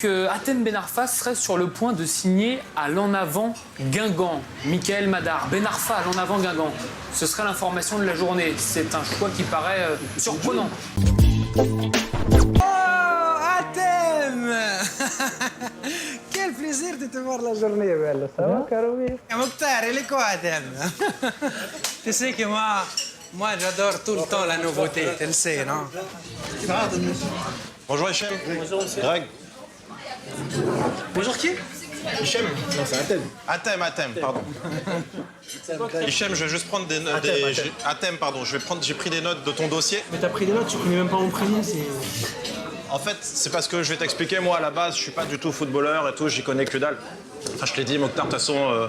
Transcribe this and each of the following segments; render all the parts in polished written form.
Que Hatem Ben Arfa serait sur le point de signer à l'en avant Guingamp. Michael Madar, Ben Arfa à l'en avant Guingamp. Ce serait l'information de la journée. C'est un choix qui paraît surprenant. Oh, Hatem Quel plaisir de te voir la journée, bello. Ça va, Karoui? Mokhtar, il est quoi, Hatem? Tu sais que moi j'adore tout le temps la nouveauté, tu le sais, non? Bonjour Hichem. Bonjour monsieur. Greg. Bonjour qui? Hichem. Non, c'est Hatem. Hatem, pardon. Hichem, je vais juste prendre des notes. Hatem, pardon. J'ai pris des notes de ton dossier. Mais t'as pris des notes, tu connais même pas mon prénom, c'est... En fait, c'est parce que je vais t'expliquer, moi à la base, je suis pas du tout footballeur et tout, j'y connais que dalle. Enfin, je te l'ai dit, Mokhtar, de toute façon,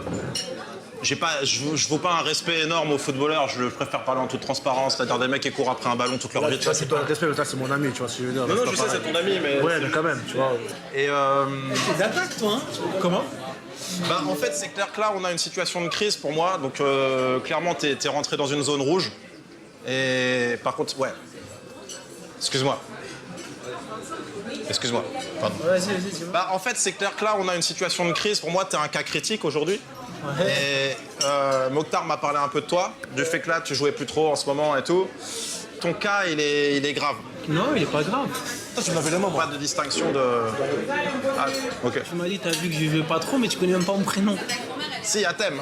je vaux pas un respect énorme aux footballeurs, je préfère parler en toute transparence, c'est-à-dire des mecs qui courent après un ballon toute leur vie. Tu vois, c'est toi le respect, mais toi, c'est mon ami, tu vois ce que je veux dire. Non, je sais, c'est ton ami, mais... Ouais, mais quand même, tu vois. Et T'es d'attaque, toi, hein? Comment? bah, en fait, c'est clair que là, on a une situation de crise pour moi, donc clairement, t'es rentré dans une zone rouge. Et par contre, ouais. Excuse-moi. Excuse-moi, pardon. Vas-y, tu vois. Bah, en fait, c'est clair que là, on a une situation de crise. Pour moi, t'es un cas critique aujourd'hui. Ouais. Et Mokhtar m'a parlé un peu de toi, du fait que là, tu jouais plus trop en ce moment et tout. Ton cas, il est grave. Non, il est pas grave. Toi, tu m'avais les mots, pas de distinction de... Ah, ok. Tu m'as dit, t'as vu que je jouais pas trop, mais tu connais même pas mon prénom. Si, Hatem,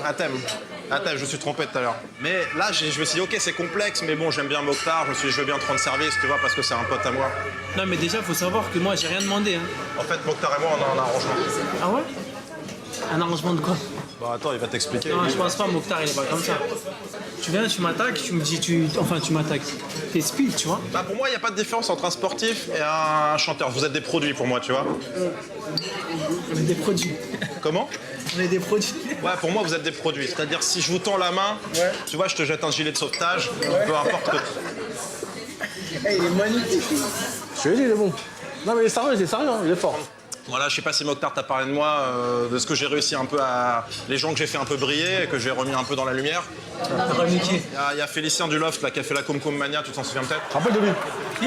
je me suis trompé tout à l'heure. Mais là, je me suis dit, ok, c'est complexe, mais bon, j'aime bien Mokhtar, je me suis dit, je veux bien te rendre service, tu vois, parce que c'est un pote à moi. Non, mais déjà, faut savoir que moi, j'ai rien demandé, hein. En fait, Mokhtar et moi, on a un arrangement. Ah ouais? Un arrangement de quoi? Bah attends, il va t'expliquer. Non, je pense pas, Mokhtar, il est pas comme ça. Tu viens, tu m'attaques, tu me dis, Enfin, tu m'attaques. T'es speed, tu vois? Bah pour moi, il n'y a pas de différence entre un sportif et un chanteur. Vous êtes des produits pour moi, tu vois. On est des produits. Comment? On est des produits. Ouais, pour moi, vous êtes des produits. C'est-à-dire, si je vous tends la main, tu vois, je te jette un gilet de sauvetage, peu importe que... Hey, il est magnifique. Je te dis, il est bon. Non, mais il est sérieux, hein, il est fort. Voilà, je sais pas si Mokhtar t'a parlé de moi, de ce que j'ai réussi un peu à... Les gens que j'ai fait un peu briller, et que j'ai remis un peu dans la lumière. Remis. Il y a Félicien du Loft, là, qui a fait la Cum Mania, tu t'en souviens peut-être? Rappelle de lui.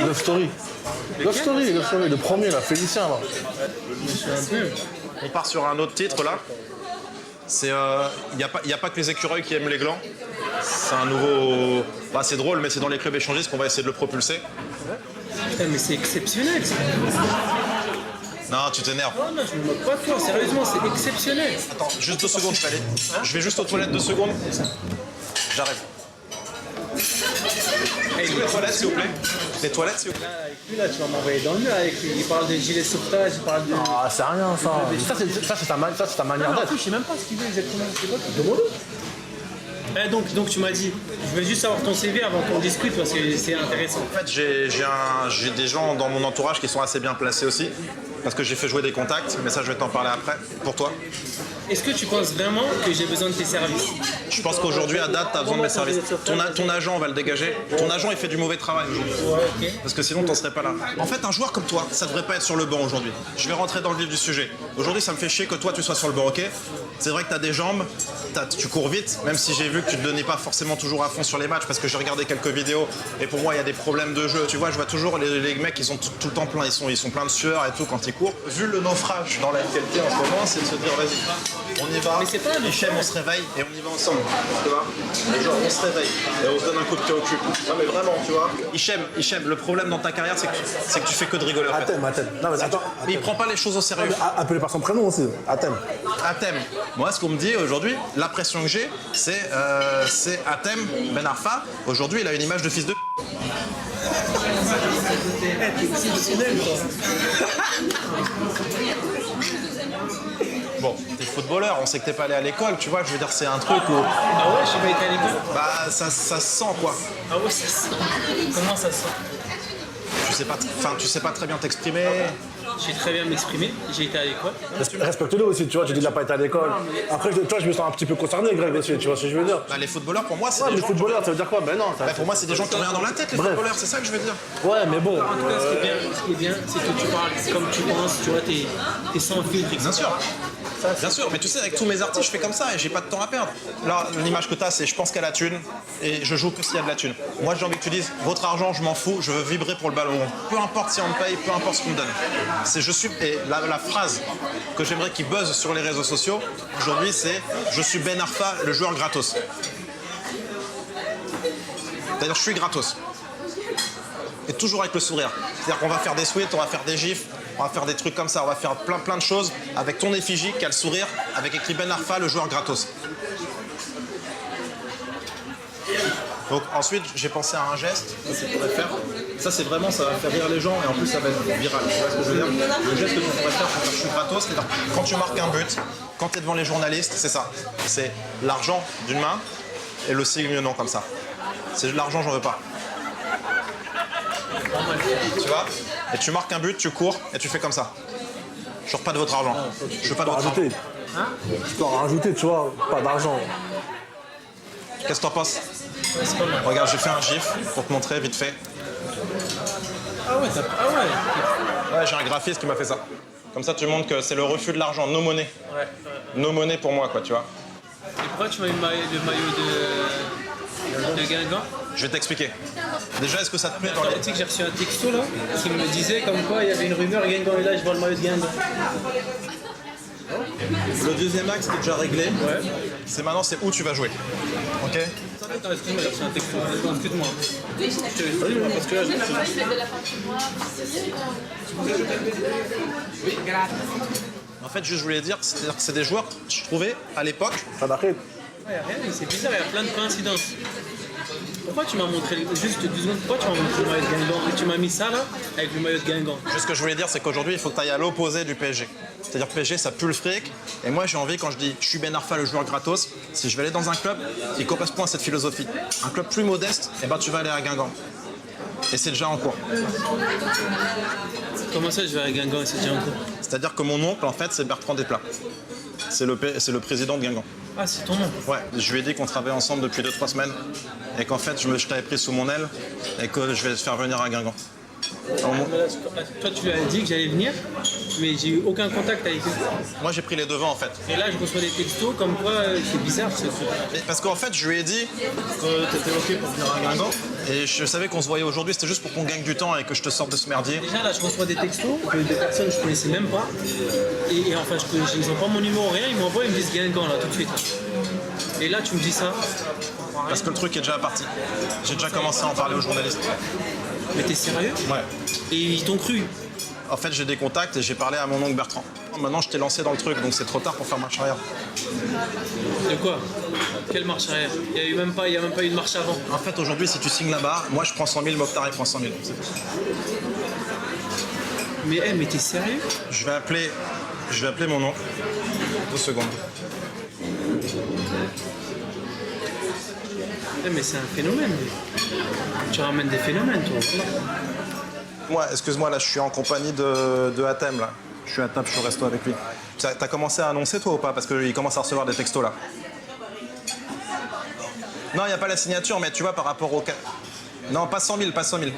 Love Story. Love Story, le premier, là, Félicien, là. On part sur un autre titre, là. C'est... Il n'y a pas que les écureuils qui aiment les glands. C'est un nouveau... Bah, c'est drôle, mais c'est dans les clubs échangistes qu'on va essayer de le propulser. Putain, mais c'est exceptionnel, ça. Non, tu t'énerves. Non, je me moque pas de toi, sérieusement, c'est exceptionnel. Attends, juste 2 secondes, je vais aller. Je vais juste aux toilettes 2 secondes. J'arrive. Hey, Les toilettes, s'il vous plaît. Les toilettes, s'il vous plaît. avec lui, là, tu vas m'envoyer dans le mur avec lui. Il parle de gilet de sauvetage, il parle de... Ah, c'est rien, ça. Ça, c'est ta manière En d'être. plus, je sais même pas ce qu'il veut exactement. C'est quoi qu'il demande? Donc tu m'as dit, je veux juste savoir ton CV avant qu'on discute parce que c'est intéressant. En fait, j'ai des gens dans mon entourage qui sont assez bien placés aussi. Parce que j'ai fait jouer des contacts, mais ça, je vais t'en parler après. Pour toi. Est-ce que tu penses vraiment que j'ai besoin de tes services? Je pense qu'aujourd'hui, à date, tu as besoin de mes services. Ton agent, on va le dégager. Ton agent, il fait du mauvais travail aujourd'hui. Ouais, ok. Parce que sinon, t'en serais pas là. En fait, un joueur comme toi, ça devrait pas être sur le banc aujourd'hui. Je vais rentrer dans le vif du sujet. Aujourd'hui, ça me fait chier que toi, tu sois sur le banc, ok? C'est vrai que t'as des jambes, tu cours vite, même si j'ai vu que tu te donnais pas forcément toujours à fond sur les matchs, parce que j'ai regardé quelques vidéos, et pour moi, il y a des problèmes de jeu. Tu vois, je vois toujours les mecs, ils sont tout le temps pleins, ils sont pleins de sueur et tout quand ils courent. Vu le naufrage dans la qualité en ce moment, c'est de se dire, vas-y, on y va. Mais c'est pas un Hichem, on se réveille et on y va ensemble. Tu vois? Et genre, on se réveille et on se donne un coup de pied au cul. Non, mais vraiment, tu vois. Hichem, le problème dans ta carrière, c'est que tu fais que de rigoler. En fait. Hatem. Non, mais attends. Mais il prend pas les choses au sérieux. Appelé par son prénom aussi, Hatem. Hatem. Moi, ce qu'on me dit aujourd'hui, la pression que j'ai, c'est Hatem Ben Arfa. Aujourd'hui, il a une image de fils de... T'es exceptionnel, toi. Bon, t'es footballeur, on sait que t'es pas allé à l'école, tu vois, je veux dire, c'est un truc où... Ah ouais, j'ai pas été à l'école? Bah, ça se sent, quoi. Ah ouais, ça se sent. Comment ça se sent? Tu sais pas très bien t'exprimer. J'ai très bien m'exprimer, j'ai été à l'école. Respecte-le aussi, tu vois, tu dis qu'il n'a pas été à l'école. Après, toi, je me sens un petit peu concerné, Greg, aussi, tu vois ce que je veux dire. Bah, les footballeurs, pour moi, c'est Ouais, des les gens... footballeurs, ça veut dire quoi? Ben non. Bah, pour moi, c'est des gens qui ont rien dans la tête, les Bref. footballeurs, c'est ça que je veux dire. Ouais, mais bon. En tout cas, ce qui est bien, c'est que tu parles comme tu penses, tu vois, t'es sans filtre, etc. Bien sûr. Bien sûr, mais tu sais, avec tous mes artistes, je fais comme ça et j'ai pas de temps à perdre. Là, l'image que tu as, c'est je pense qu'à la thune et je joue que s'il y a de la thune. Moi, j'ai envie que tu dises, votre argent, je m'en fous, je veux vibrer pour le ballon rond. Peu importe si on me paye, peu importe ce qu'on me donne. C'est je suis. Et la phrase que j'aimerais qu'il buzz sur les réseaux sociaux, aujourd'hui, c'est je suis Ben Arfa, le joueur gratos. C'est-à-dire, je suis gratos. Et toujours avec le sourire. C'est-à-dire qu'on va faire des sweats, on va faire des gifs, on va faire des trucs comme ça, on va faire plein de choses avec ton effigie qui a le sourire, avec écrit Ben Arfa, le joueur gratos. Donc ensuite, j'ai pensé à un geste que tu pourrais faire. Ça, c'est vraiment, ça va faire rire les gens et en plus, ça va être viral. Tu vois ce que je veux dire? Le geste que tu pourrais faire pour faire je suis gratos, c'est-à-dire quand tu marques un but, quand tu es devant les journalistes, c'est ça. C'est l'argent d'une main et le signe non comme ça. C'est de l'argent, j'en veux pas. Tu vois? Et tu marques un but, tu cours et tu fais comme ça. Je veux pas de votre argent. Je veux pas de votre argent. Tu peux en rajouter, tu vois, pas d'argent. Qu'est-ce que t'en penses? Regarde, j'ai fait un gif pour te montrer vite fait. Ah ouais, Ouais, j'ai un graphiste qui m'a fait ça. Comme ça, tu montres que c'est le refus de l'argent, no money. Ouais. No money pour moi, quoi, tu vois. Et pourquoi tu m'as eu le maillot de Guingamp? Je vais t'expliquer. Déjà, est-ce que ça te plaît dans Tu les... sais que j'ai reçu un texto là qui me disait comme quoi il y avait une rumeur Guingamp est là, je vois le maillot de Guingamp. Le deuxième axe, c'est déjà réglé. Ouais. C'est maintenant, c'est où tu vas jouer. Ok? Attends, excuse-moi, j'ai reçu un texto. Excuse-moi. Je te dis, parce que là, En fait, juste, je voulais dire, c'est-à-dire que c'est des joueurs, je trouvais, à l'époque, Ça t'arrive. Ouais, rien, c'est bizarre, il y a plein de coïncidences. Pourquoi tu m'as montré, juste 2 secondes, pourquoi tu m'as montré le maillot de Guingamp et tu m'as mis ça là, avec le maillot de Guingamp? juste ce que je voulais dire, c'est qu'aujourd'hui, il faut que tu ailles à l'opposé du PSG. C'est-à-dire que PSG, ça pue le fric. Et moi, j'ai envie, quand je dis je suis Ben Arfa, le joueur gratos, si je vais aller dans un club qui correspond à cette philosophie, un club plus modeste, eh ben, tu vas aller à Guingamp. Et c'est déjà en cours. Comment ça, je vais à Guingamp et c'est déjà en cours? C'est-à-dire que mon oncle, en fait, c'est Bertrand Desplat. C'est le président de Guingamp. Ah, c'est ton nom. Ouais, je lui ai dit qu'on travaillait ensemble depuis 2-3 semaines et qu'en fait, je t'avais pris sous mon aile et que je vais te faire venir à Guingamp. Toi, tu lui as dit que j'allais venir, mais j'ai eu aucun contact avec eux. Moi, j'ai pris les devants, en fait. Et là, je reçois des textos comme quoi c'est bizarre ce truc. Mais parce qu'en fait, je lui ai dit que t'étais OK pour venir à Guingamp et je savais qu'on se voyait aujourd'hui, c'était juste pour qu'on gagne du temps et que je te sorte de ce merdier. Déjà, là, je reçois des textos de personnes que je connaissais même pas. Et enfin, ils n'ont pas mon numéro, rien, ils m'envoient, ils me disent Guingamp là, tout de suite. Et là, tu me dis ça. Parce que le truc est déjà parti. J'ai déjà commencé à en parler aux journalistes. Mais t'es sérieux? Ouais. Et ils t'ont cru? En fait, j'ai des contacts et j'ai parlé à mon oncle Bertrand. Maintenant, je t'ai lancé dans le truc, donc c'est trop tard pour faire marche arrière. De quoi? Quelle marche arrière? Il n'y a même pas eu de marche avant. En fait, aujourd'hui, si tu signes là-bas, moi, je prends 100 000, Mokhtar, il prend 100 000. Mais t'es sérieux? Je vais appeler mon oncle. 2 secondes. Mais c'est un phénomène. Tu ramènes des phénomènes, toi. Moi, excuse-moi, là, je suis en compagnie de Hatem, là. Je suis à table, je suis au resto avec lui. T'as commencé à annoncer, toi, ou pas? Parce qu'il commence à recevoir des textos, là. Non, il n'y a pas la signature, mais tu vois, par rapport au... Non, pas 100 000, pas 100 000.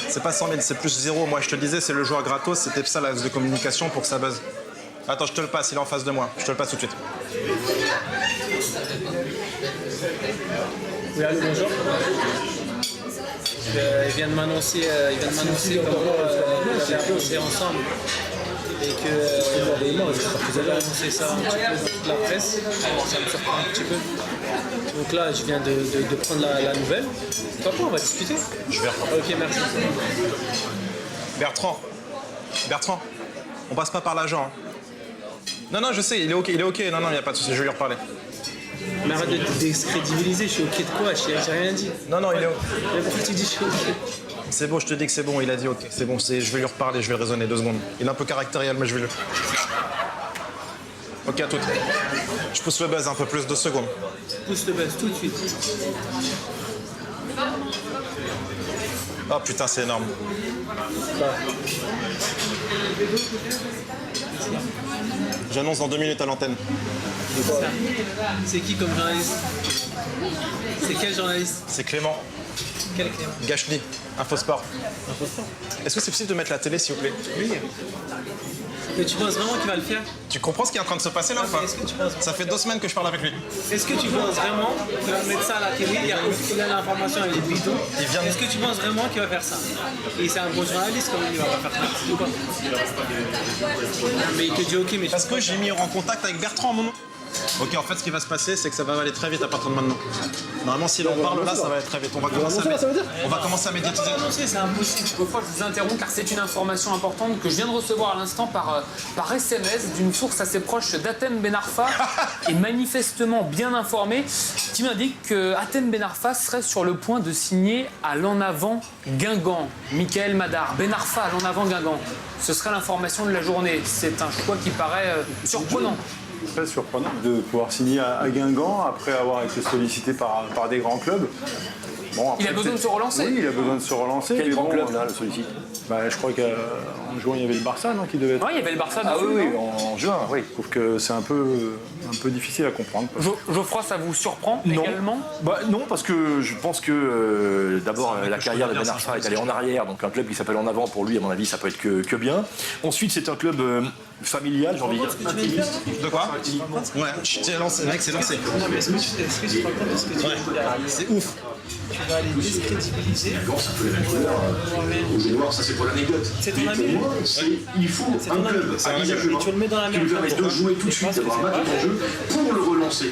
C'est pas 100 000, c'est plus 0. Moi, je te disais, c'est le joueur gratos, c'était ça, l'axe de communication pour que ça buzz. Attends, je te le passe, il est en face de moi. Je te le passe tout de suite. Oui, allô, bonjour. Il vient de m'annoncer qu'on allait annoncer ensemble et que vous avez annoncé ça un petit peu dans toute la presse. Alors, ça me surprend un petit peu. Donc là, je viens de prendre la nouvelle. Papa, on va discuter. Je vais reprendre. Ok, merci. Bertrand, on passe pas par l'agent. Hein. Non, je sais, il est ok. Non, il n'y a pas de souci, je vais lui reparler. Mais arrête de te décrédibiliser, je suis ok de quoi? J'ai rien dit. Non, il est ok. Mais pourquoi tu dis je suis ok? C'est bon, je te dis que c'est bon, il a dit ok. C'est bon, je vais lui reparler, je vais raisonner 2 secondes. Il est un peu caractériel, mais je vais lui... Ok, à toutes. Je pousse le buzz un peu plus, 2 secondes. Pousse le buzz tout de suite. Oh putain, c'est énorme. J'annonce dans 2 minutes à l'antenne. C'est qui comme journaliste? C'est quel journaliste? C'est Clément Quel Clément? Gachny, Infosport. Est-ce que c'est possible de mettre la télé, s'il vous plaît? Oui. Mais tu penses vraiment qu'il va le faire? Tu comprends ce qui est en train de se passer là ou pas? Est-ce que tu penses? Ça fait 2 semaines que je parle avec lui. Est-ce que tu penses vraiment qu'il va mettre ça à la télé? Il a l'information, elle est bidon. Est-ce que tu penses vraiment qu'il va faire ça? Et c'est un bon journaliste quand même, il va pas faire ça. Ou pas? Mais il te dit ok, mais Parce que j'ai mis en contact avec Bertrand, mon nom. Ok, en fait, ce qui va se passer, c'est que ça va aller très vite à partir de maintenant. Normalement, si l'on parle là, ça va aller très vite. On va commencer à médiatiser. c'est impossible. Geoffroy, je vous interromps car c'est une information importante que je viens de recevoir à l'instant par SMS d'une source assez proche d'Atem Ben Arfa et manifestement bien informée, qui m'indique que Atem Ben Arfa serait sur le point de signer à l'en avant Guingamp. Michael Madar, Ben Arfa à l'en avant Guingamp. Ce serait l'information de la journée. C'est un choix qui paraît surprenant. Très surprenant de pouvoir signer à Guingamp après avoir été sollicité par des grands clubs. Bon, après, Il a besoin de se relancer. Oui, il a besoin de se relancer. Quel mais grand bon, club là, le sollicite? je crois qu'en juin, il y avait le Barça non, qui devait être. Oui, il y avait le Barça Ah dessus, oui, non en juin, oui. Je trouve que c'est un peu difficile à comprendre. Geoffroy, ça vous surprend Non. également? Non, parce que je pense que d'abord la carrière de Ben Arfa est allée en arrière, donc un club qui s'appelle En Avant, pour lui, à mon avis, ça peut être que bien. Ensuite, c'est un club familial, j'ai envie de dire. De quoi? Ouais, c'est lancé, mec, c'est lancé. Non, mais est-ce que tu te rends compte de ce que tu Ouais, c'est ouf. Tu vas aller décrédibiliser. Ça c'est pour l'anecdote. C'est ton ami? Il faut un club Et tu le mets dans la qui merde. lui permet de jouer tout de suite, d'avoir un match en jeu pour le relancer.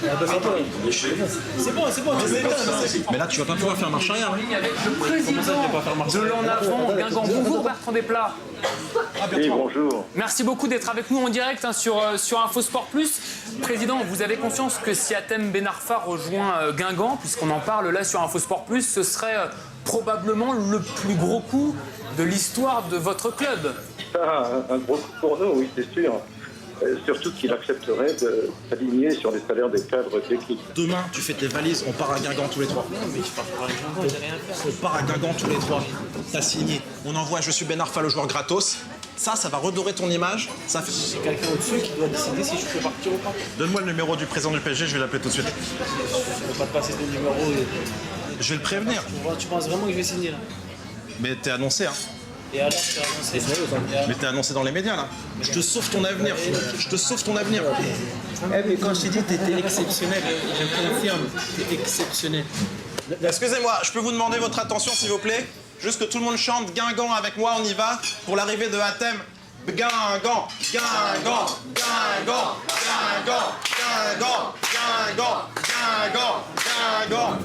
C'est bon, tu m'étonnes. Mais là, tu vas pas pouvoir faire marche arrière. Avec le président de l'en avant Guingamp. Bonjour Bertrand Desplat. Oui, bonjour. Merci beaucoup d'être avec nous en direct sur InfoSport Plus. Président, vous avez conscience que si Atem Ben Arfa rejoint Guingamp, puisqu'on en parle là sur InfoSport Plus, ce serait probablement le plus gros coup de l'histoire de votre club. Ah, un gros coup pour nous, oui, c'est sûr. Surtout qu'il accepterait de s'aligner sur les salaires des cadres d'équipe. Demain, tu fais tes valises, on part à Guingamp tous les trois. On part à Guingamp tous les trois. T'as signé. On envoie Je suis Ben Arfa, le joueur gratos. Ça va redorer ton image. Ça fait... C'est quelqu'un au-dessus qui doit décider si je peux partir ou pas. Donne-moi le numéro du président du PSG, je vais l'appeler tout de suite. Je ne peux pas te passer ton numéro. Je vais le prévenir. Tu penses vraiment que je vais signer là? Mais t'es annoncé, hein. Et alors, tu as annoncé. Mais t'es annoncé dans les médias, là. Je te sauve ton avenir. Je te sauve ton avenir. Mais quand je t'ai dit, t'étais exceptionnel. Je confirme, t'es exceptionnel. Excusez-moi, je peux vous demander votre attention, s'il vous plaît? Juste que tout le monde chante Guingamp avec moi, on y va, pour l'arrivée de Atem. Guingamp, Guingamp, Guingamp, Guingamp, Guingamp, Guingamp, Guingamp, Guingamp, Guingamp.